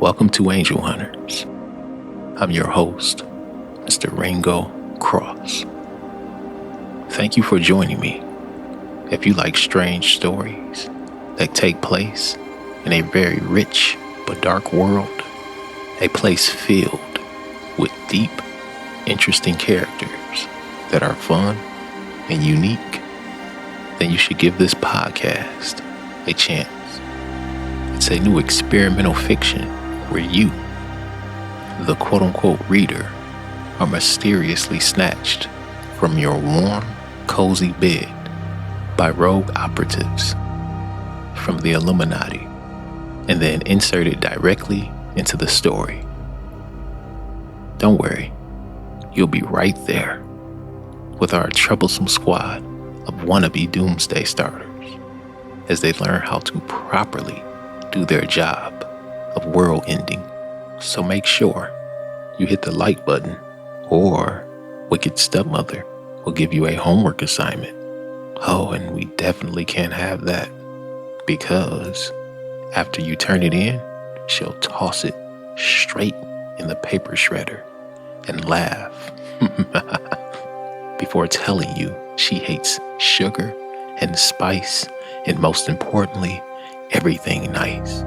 Welcome to Angel Hunters. I'm your host, Mr. Ringo Cross. Thank you for joining me. If you like strange stories that take place in a very rich but dark world, a place filled with deep, interesting characters that are fun and unique, then you should give this podcast a chance. It's a new experimental fiction where you, the quote-unquote reader, are mysteriously snatched from your warm, cozy bed by rogue operatives from the Illuminati and then inserted directly into the story. Don't worry, you'll be right there with our troublesome squad of wannabe doomsday starters as they learn how to properly do their job of world ending. So make sure you hit the like button, or Wicked Stepmother will give you a homework assignment. Oh, and we definitely can't have that, because after you turn it in, she'll toss it straight in the paper shredder and laugh before telling you she hates sugar and spice and, most importantly, everything nice.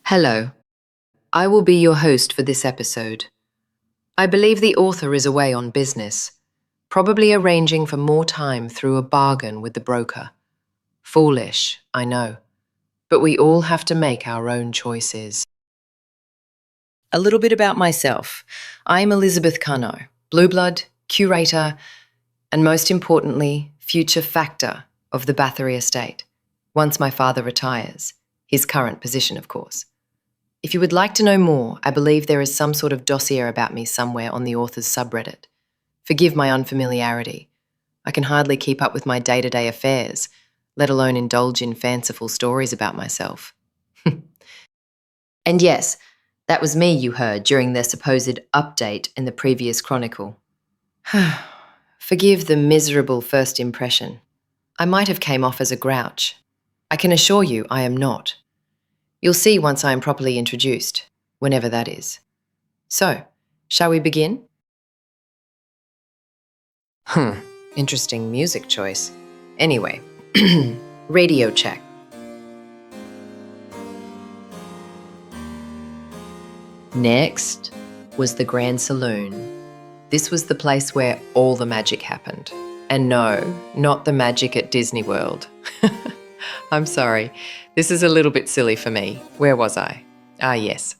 Hello, I will be your host for this episode. I believe the author is away on business, probably arranging for more time through a bargain with the broker. Foolish, I know, but we all have to make our own choices. A little bit about myself. I'm Elizabeth Carnot, Blue Blood, curator, and most importantly, future factor of the Báthory estate, once my father retires, his current position, of course. If you would like to know more, I believe there is some sort of dossier about me somewhere on the author's subreddit. Forgive my unfamiliarity. I can hardly keep up with my day-to-day affairs, let alone indulge in fanciful stories about myself. And yes, that was me you heard during their supposed update in the previous chronicle. Forgive the miserable first impression. I might have came off as a grouch. I can assure you I am not. You'll see once I am properly introduced, whenever that is. So, shall we begin? Interesting music choice. Anyway, radio check. Next was the Grand Saloon. This was the place where all the magic happened. And no, not the magic at Disney World. I'm sorry, this is a little bit silly for me. Where was I? Ah, yes.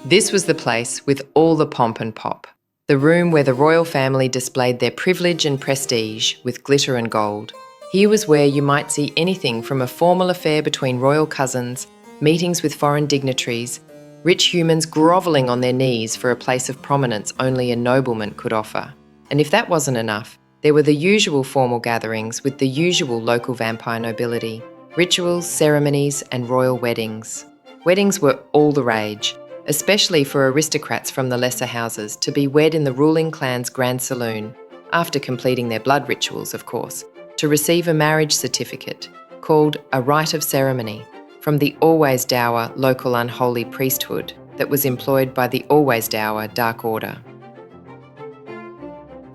This was the place with all the pomp and pop. The room where the royal family displayed their privilege and prestige with glitter and gold. Here was where you might see anything from a formal affair between royal cousins, meetings with foreign dignitaries, rich humans grovelling on their knees for a place of prominence only a nobleman could offer. And if that wasn't enough, there were the usual formal gatherings with the usual local vampire nobility, rituals, ceremonies, and royal weddings. Weddings were all the rage, especially for aristocrats from the lesser houses to be wed in the ruling clan's Grand Saloon, after completing their blood rituals, of course, to receive a marriage certificate, called a rite of ceremony, from the always dour local unholy priesthood that was employed by the always dour Dark Order.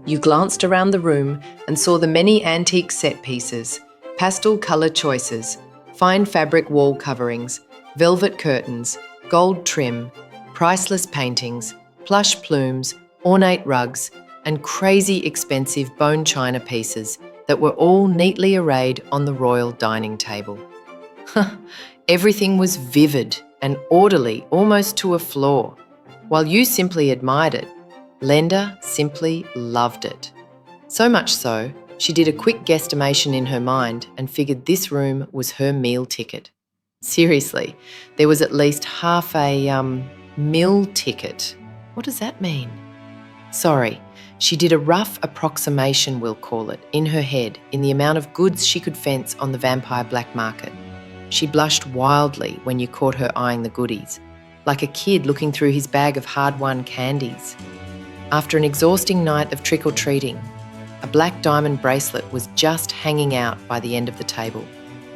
You glanced around the room and saw the many antique set pieces, pastel colour choices, fine fabric wall coverings, velvet curtains, gold trim, priceless paintings, plush plumes, ornate rugs, and crazy expensive bone china pieces that were all neatly arrayed on the royal dining table. Everything was vivid and orderly almost to a flaw. While you simply admired it, Lenda simply loved it. So much so, she did a quick guesstimation in her mind and figured this room was her meal ticket. Seriously, there was at least half a, meal ticket. What does that mean? Sorry, she did a rough approximation, we'll call it, in her head in the amount of goods she could fence on the vampire black market. She blushed wildly when you caught her eyeing the goodies, like a kid looking through his bag of hard-won candies. After an exhausting night of trick-or-treating, a black diamond bracelet was just hanging out by the end of the table,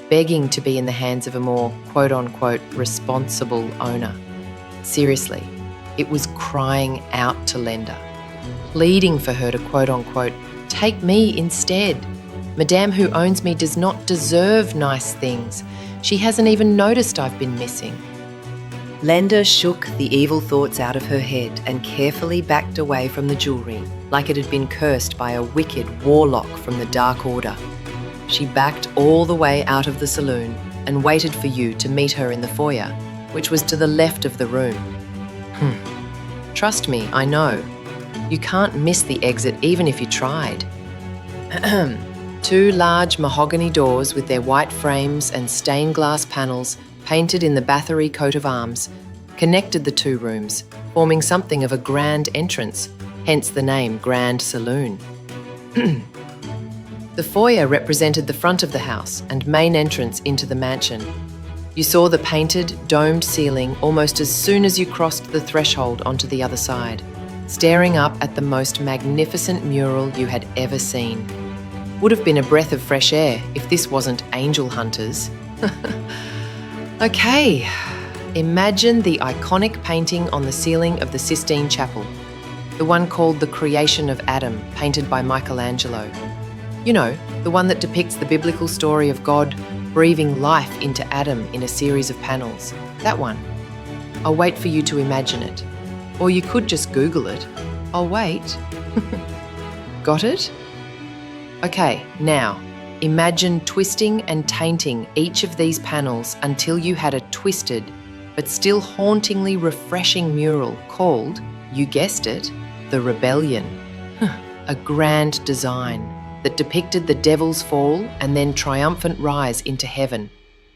begging to be in the hands of a more quote-unquote responsible owner. Seriously, it was crying out to Lenda, pleading for her to quote-unquote take me instead. Madame who owns me does not deserve nice things. She hasn't even noticed I've been missing. Lenda shook the evil thoughts out of her head and carefully backed away from the jewellery like it had been cursed by a wicked warlock from the Dark Order. She backed all the way out of the saloon and waited for you to meet her in the foyer, which was to the left of the room. Trust me, I know. You can't miss the exit even if you tried. 2 large mahogany doors with their white frames and stained glass panels painted in the Báthory coat of arms connected the 2 rooms, forming something of a grand entrance, hence the name Grand Saloon. The foyer represented the front of the house and main entrance into the mansion. You saw the painted, domed ceiling almost as soon as you crossed the threshold onto the other side, staring up at the most magnificent mural you had ever seen. Would have been a breath of fresh air if this wasn't Angel Hunters. Okay, imagine the iconic painting on the ceiling of the Sistine Chapel, the one called The Creation of Adam, painted by Michelangelo. You know, the one that depicts the biblical story of God breathing life into Adam in a series of panels. That one. I'll wait for you to imagine it. Or you could just Google it. I'll wait. Got it? Okay, now, imagine twisting and tainting each of these panels until you had a twisted, but still hauntingly refreshing mural called, you guessed it, The Rebellion. A grand design that depicted the devil's fall and then triumphant rise into heaven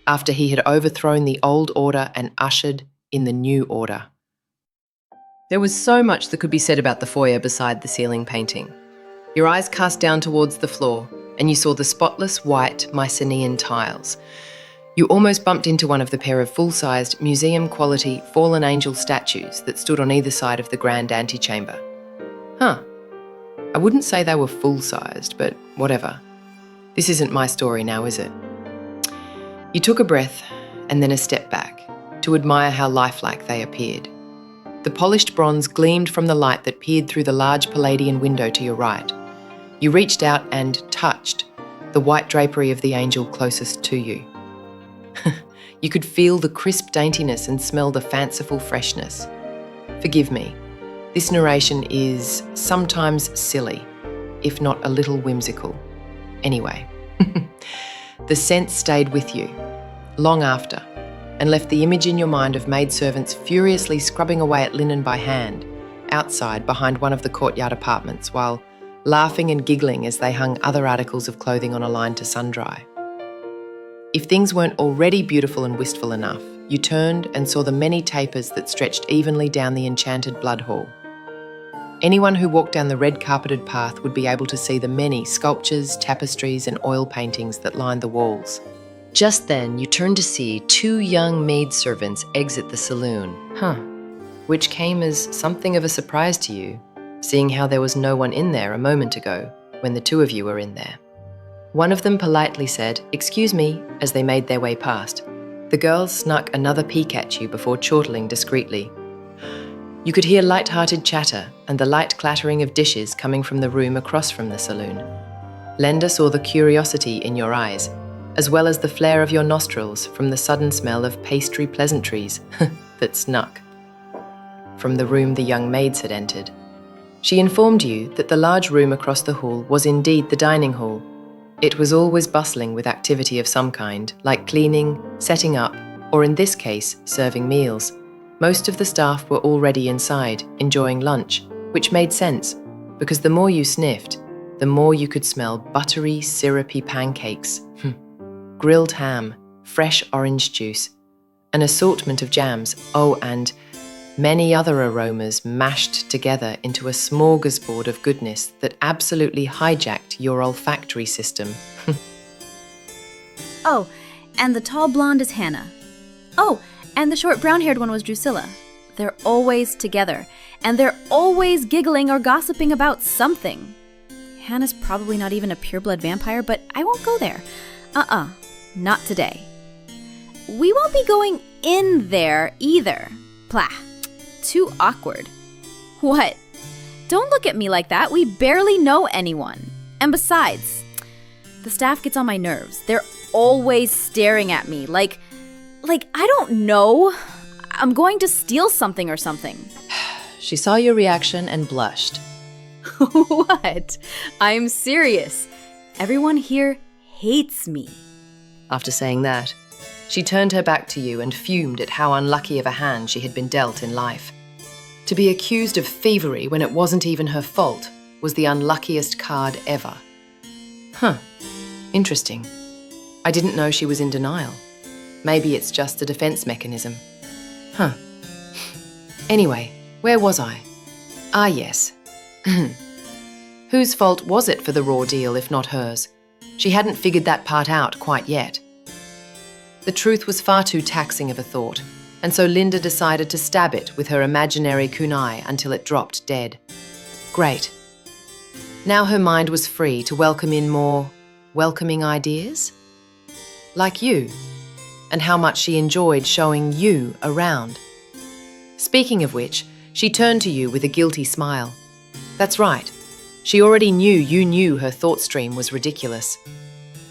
after he had overthrown the old order and ushered in the new order. There was so much that could be said about the foyer beside the ceiling painting. Your eyes cast down towards the floor and you saw the spotless white Mycenaean tiles. You almost bumped into one of the pair of full-sized, museum-quality fallen angel statues that stood on either side of the grand antechamber. I wouldn't say they were full-sized, but whatever. This isn't my story now, is it? You took a breath and then a step back to admire how lifelike they appeared. The polished bronze gleamed from the light that peered through the large Palladian window to your right. You reached out and touched the white drapery of the angel closest to you. You could feel the crisp daintiness and smell the fanciful freshness. Forgive me. This narration is sometimes silly, if not a little whimsical. Anyway, the scent stayed with you, long after, and left the image in your mind of maidservants furiously scrubbing away at linen by hand, outside behind one of the courtyard apartments, while laughing and giggling as they hung other articles of clothing on a line to sun-dry. If things weren't already beautiful and wistful enough, you turned and saw the many tapers that stretched evenly down the enchanted blood hall. Anyone who walked down the red-carpeted path would be able to see the many sculptures, tapestries and oil paintings that lined the walls. Just then, you turned to see 2 young maidservants exit the saloon. Which came as something of a surprise to you, seeing how there was no one in there a moment ago when the 2 of you were in there. One of them politely said, "Excuse me," as they made their way past. The girls snuck another peek at you before chortling discreetly. You could hear light-hearted chatter and the light clattering of dishes coming from the room across from the saloon. Lenda saw the curiosity in your eyes, as well as the flare of your nostrils from the sudden smell of pastry pleasantries that snuck from the room the young maids had entered. She informed you that the large room across the hall was indeed the dining hall. It was always bustling with activity of some kind, like cleaning, setting up, or in this case, serving meals. Most of the staff were already inside, enjoying lunch, which made sense, because the more you sniffed, the more you could smell buttery, syrupy pancakes, grilled ham, fresh orange juice, an assortment of jams, and many other aromas mashed together into a smorgasbord of goodness that absolutely hijacked your olfactory system. Oh, and the tall blonde is Hannah. Oh, and the short brown-haired one was Drusilla. They're always together, and they're always giggling or gossiping about something. Hannah's probably not even a pureblood vampire, but I won't go there. Not today. We won't be going in there either. Plah, too awkward. What? Don't look at me like that. We barely know anyone. And besides, the staff gets on my nerves. They're always staring at me like I don't know. I'm going to steal something or something. She saw your reaction and blushed. What? I'm serious. Everyone here hates me. After saying that, she turned her back to you and fumed at how unlucky of a hand she had been dealt in life. To be accused of thievery when it wasn't even her fault was the unluckiest card ever. Interesting. I didn't know she was in denial. Maybe it's just a defense mechanism. Anyway, where was I? Ah, yes. Whose fault was it for the raw deal if not hers? She hadn't figured that part out quite yet. The truth was far too taxing of a thought, and so Lenda decided to stab it with her imaginary kunai until it dropped dead. Great. Now her mind was free to welcome in more welcoming ideas? Like you, and how much she enjoyed showing you around. Speaking of which, she turned to you with a guilty smile. That's right. She already knew you knew her thought stream was ridiculous.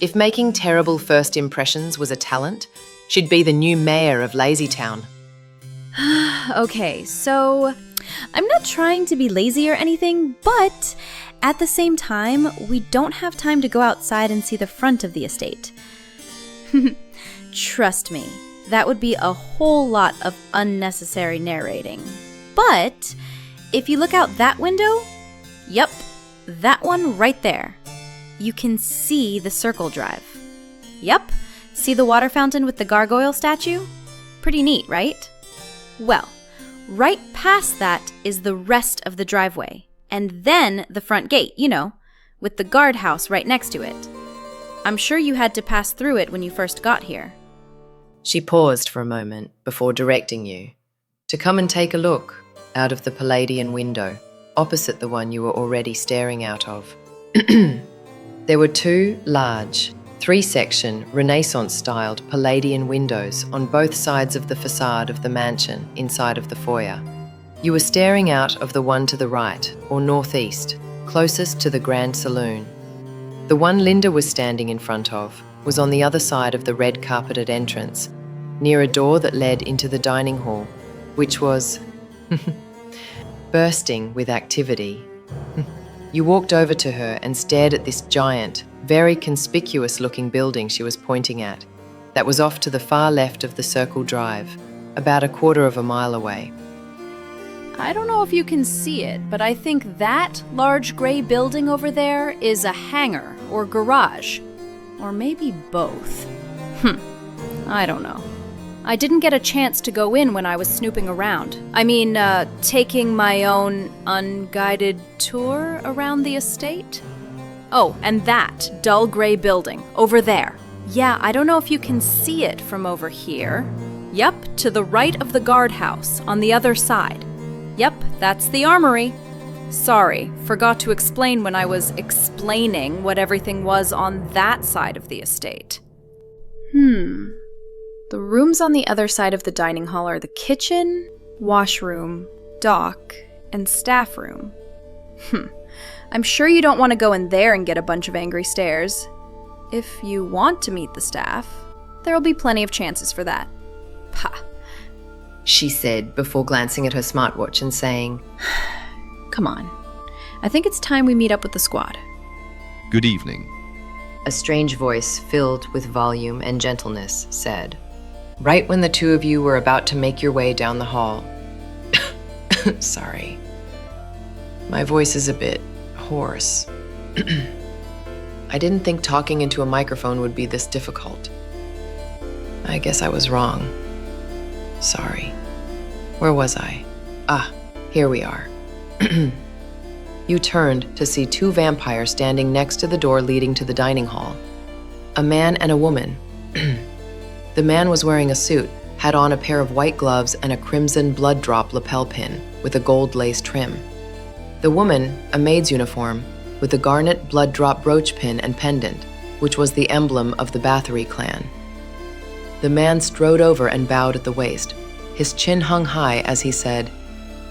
If making terrible first impressions was a talent, she'd be the new mayor of Lazytown. Okay, so I'm not trying to be lazy or anything, but at the same time, we don't have time to go outside and see the front of the estate. Trust me, that would be a whole lot of unnecessary narrating. But if you look out that window, yep, that one right there, you can see the circle drive. Yep, see the water fountain with the gargoyle statue? Pretty neat, right? Well, right past that is the rest of the driveway, and then the front gate, with the guardhouse right next to it. I'm sure you had to pass through it when you first got here. She paused for a moment before directing you to come and take a look out of the Palladian window, opposite the one you were already staring out of. There were two large, 3-section, Renaissance-styled Palladian windows on both sides of the facade of the mansion inside of the foyer. You were staring out of the one to the right, or northeast, closest to the Grand Saloon. The one Lenda was standing in front of was on the other side of the red-carpeted entrance, near a door that led into the dining hall, which was bursting with activity. You walked over to her and stared at this giant, very conspicuous-looking building she was pointing at, that was off to the far left of the Circle Drive, about a quarter of a mile away. I don't know if you can see it, but I think that large gray building over there is a hangar or garage. Or maybe both. I don't know. I didn't get a chance to go in when I was snooping around. Taking my own unguided tour around the estate. Oh, and that dull gray building over there. Yeah, I don't know if you can see it from over here. Yep, to the right of the guardhouse, on the other side. Yep, that's the armory. Sorry, forgot to explain when I was explaining what everything was on that side of the estate. The rooms on the other side of the dining hall are the kitchen, washroom, dock, and staff room. I'm sure you don't want to go in there and get a bunch of angry stares. If you want to meet the staff, there'll be plenty of chances for that. Pah, she said before glancing at her smartwatch and saying, Come on. I think it's time we meet up with the squad. Good evening. A strange voice filled with volume and gentleness said, right when the two of you were about to make your way down the hall. Sorry. My voice is a bit hoarse. I didn't think talking into a microphone would be this difficult. I guess I was wrong. Sorry. Where was I? Ah, here we are. You turned to see two vampires standing next to the door leading to the dining hall. A man and a woman. The man was wearing a suit, had on a pair of white gloves and a crimson blood drop lapel pin with a gold lace trim. The woman, a maid's uniform, with a garnet blood drop brooch pin and pendant, which was the emblem of the Báthory clan. The man strode over and bowed at the waist. His chin hung high as he said,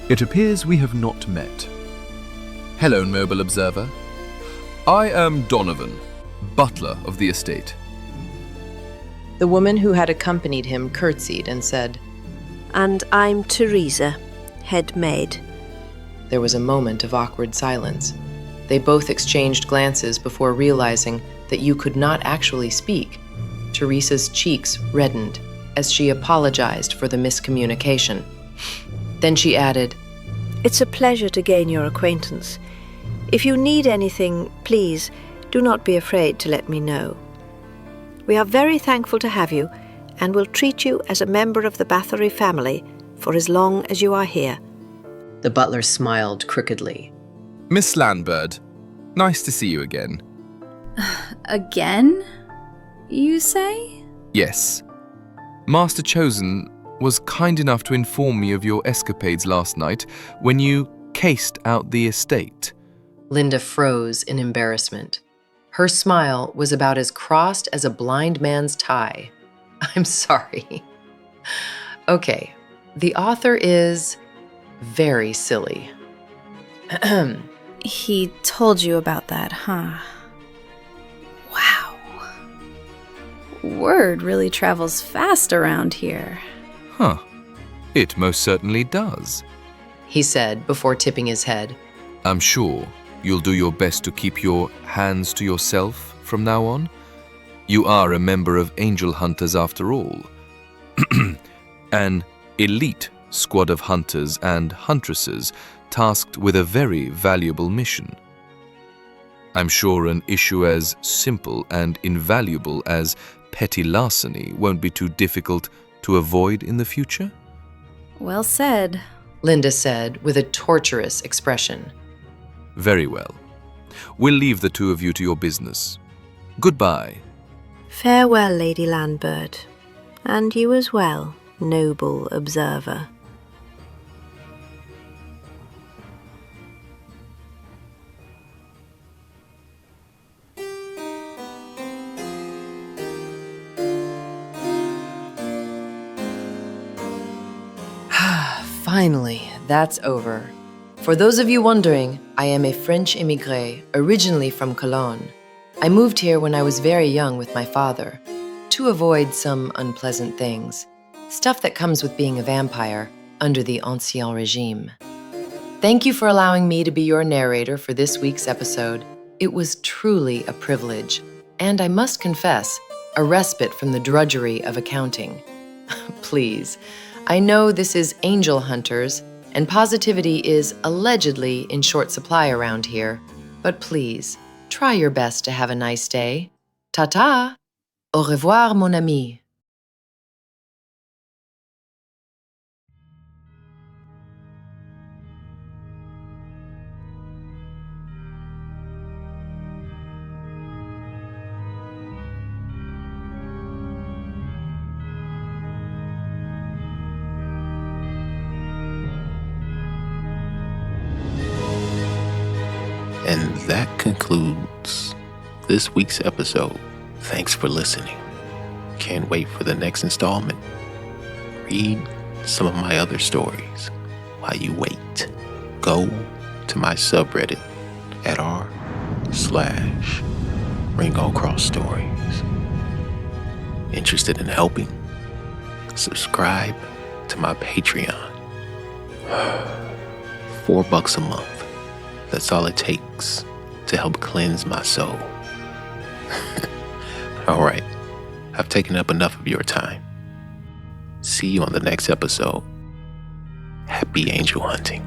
"It appears we have not met. Hello, noble observer. I am Donovan, butler of the estate." The woman who had accompanied him curtsied and said, "And I'm Teresa, head maid." There was a moment of awkward silence. They both exchanged glances before realizing that you could not actually speak. Teresa's cheeks reddened as she apologized for the miscommunication. Then she added, "It's a pleasure to gain your acquaintance. If you need anything, please do not be afraid to let me know. We are very thankful to have you and will treat you as a member of the Báthory family for as long as you are here." The butler smiled crookedly. Miss Landbird, nice to see you again. Again, you say? Yes. Master Chosen was kind enough to inform me of your escapades last night when you cased out the estate. Linda froze in embarrassment. Her smile was about as crossed as a blind man's tie. I'm sorry. Okay, the author is very silly. He told you about that, huh? Wow. Word really travels fast around here. Huh. It most certainly does. He said before tipping his head. I'm sure you'll do your best to keep your hands to yourself from now on. You are a member of Angel Hunters after all. An elite squad of hunters and huntresses tasked with a very valuable mission. I'm sure an issue as simple and invaluable as petty larceny won't be too difficult to avoid in the future. Well said, Linda said with a torturous expression. Very well. We'll leave the two of you to your business. Goodbye. Farewell, Lady Landbird, and you as well, noble observer. Finally, that's over. For those of you wondering, I am a French immigré, originally from Cologne. I moved here when I was very young with my father, to avoid some unpleasant things, stuff that comes with being a vampire under the Ancien Régime. Thank you for allowing me to be your narrator for this week's episode. It was truly a privilege, and I must confess, a respite from the drudgery of accounting. Please, I know this is Angel Hunters, and positivity is allegedly in short supply around here, but please, try your best to have a nice day. Ta-ta! Au revoir, mon ami. And that concludes this week's episode. Thanks for listening. Can't wait for the next installment. Read some of my other stories while you wait. Go to my subreddit at r/Ringo Cross Stories. Interested in helping? Subscribe to my Patreon. $4 a month. That's all it takes to help cleanse my soul. All right, I've taken up enough of your time. See you on the next episode. Happy angel hunting.